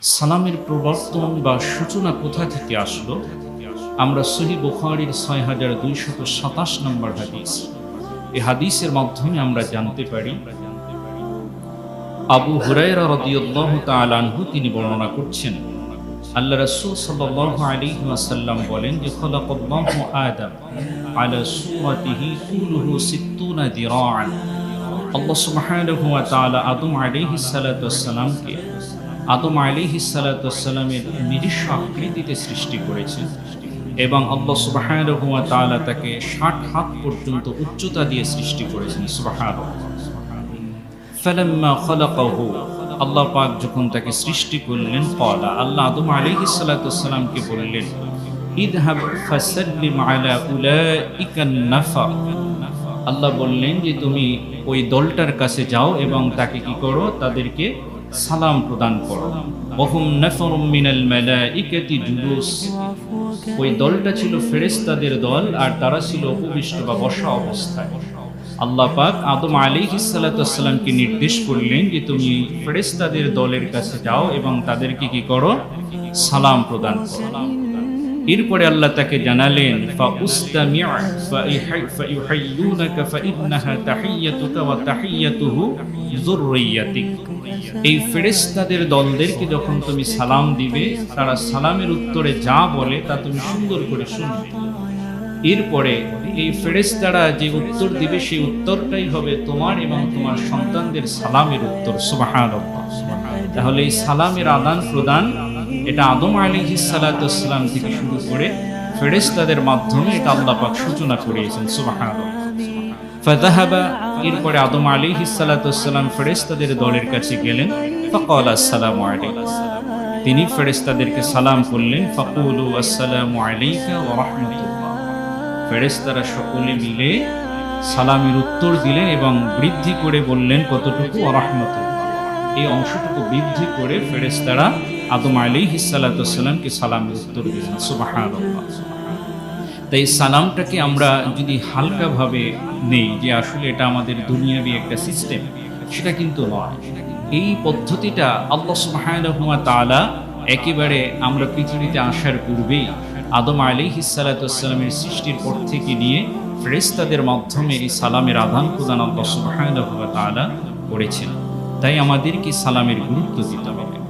সালামের প্রবর্তন বা সূচনা কোথা থেকে আসলো? আমরা সহিহ বুখারীর ৬২২৭ নম্বর হাদিস, এই হাদিসের মাধ্যমে আমরা জানতে পারি আবু হুরায়রা রাদিয়াল্লাহু তাআলা আনহু তিনি বর্ণনা করছেন, আল্লাহ রাসূল সাল্লাল্লাহু আলাইহি ওয়াসাল্লাম বলেন যে খালাকাল্লাহু আদম আলা সূরাতিহি তুলুহু ৬০ দিরাআন। আল্লাহ সুবহানাহু ওয়া তাআলা আদম আলাইহিস সালাতু ওয়াস সালামকে আদম আলাইহিস সালাতু ওয়াস সালামের নিজস্ব আকৃতিতে সৃষ্টি করেছেন এবং আল্লাহ সুবহানাহু ওয়া তাআলা তাকে ৬০ হাত পর্যন্ত উচ্চতা দিয়ে সৃষ্টি করেছেন। সুবহানাল্লাহ। ফালাম্মা খালাকাহু, আল্লাহ পাক যখন তাকে সৃষ্টি করলেন, ক্বালা, আল্লাহ আদম আলাইহিস সালাতু ওয়াস সালামকে বললেন, ইযহাব ফাসাল্লিম আলা উলাইকান নাফার। আল্লাহ বললেন যে তুমি ওই দলটার কাছে যাও এবং তাকে কি করো, তাদেরকে সালাম প্রদান করো। ওহুম নাফারুম মিনাল মালাইকাতি জুলুস, ওই দলটা ছিল ফেরেশতাদের দল আর তারা ছিল উপবিষ্ট বা বসা অবস্থায়। আল্লাহ পাক আদম আলাইহিস সালাতু ওয়াস সালামকে নির্দেশ করলেন যে তুমি ফেরেশতাদের দলের কাছে যাও এবং তাদেরকে কি করো, সালাম প্রদান করো। এরপরে আল্লাহ তাকে জানালেন, ফাউস্তামি' ফায়ুহাইয়ুনাকা ফাইন্নাহা তাহিয়াতুকা ওয়া তাহিয়াতুহু যুররিয়াতিক। এই ফেরেশতাদের দলদেরকে যখন তুমি সালাম দিবে, তারা সালামের উত্তরে যা বলে তা তুমি সুন্দর করে শুনবে। এরপরে এই ফেরেশতারা যে উত্তর দিবে সেই উত্তরটাই হবে তোমার এবং তোমার সন্তানদের সালামের উত্তর। সুবহানাল্লাহ। তাহলে এই সালামের আদান প্রদান এটা আদম আলাইহিস সালাতু ওয়াস সালাম থেকে শুরু করে ফেরেশতাদের মাধ্যমে এটা আল্লাহ পাক সূচনা করিয়েছেন। সুবহানাল্লাহ। ফাযাহাবা, এরপরে আদম আলাইহিস সালাতু ওয়াস সালাম ফেরেশতাদের দলের কাছে গেলেন। ফাকালা আসসালামু আলাইকুম, তিনি ফেরেশতাদেরকে সালাম করলেন। ফাকুলু আসসালামু আলাইকা ওয়া রাহমাতুল্লাহ, ফেরেশতারা সকলে মিলে সালামের উত্তর দিলেন এবং বৃদ্ধি করে বললেন কতটুকু, ওয়া রাহমাতুল্লাহ, এই অংশটুকু বৃদ্ধি করে ফেরেশতারা আদম আলাইহিস সালাতু ওয়াস সালামকে সালামের উত্তর দিলেন। সুবহানাল্লাহ। তাই সালামটাকে আমরা যদি হালকাভাবে নেই যে আসলে এটা আমাদের দুনিয়াবি একটা সিস্টেম, সেটা কিন্তু নয়। এই পদ্ধতিটা আল্লাহ সুবহানাহু ওয়া তাআলা একেবারে আমরা পৃথিবীতে আসার পূর্বেই আদম আলাইহিস সালাতু ওয়াস সালামের সৃষ্টির পর থেকে নিয়ে ফেরেশতাদের মাধ্যমে এই সালামের আদান প্রদান আল্লাহ সুবহানাহু ওয়া তাআলা করেছেন। তাই আমাদেরকে সালামের গুরুত্ব দিতে হবে।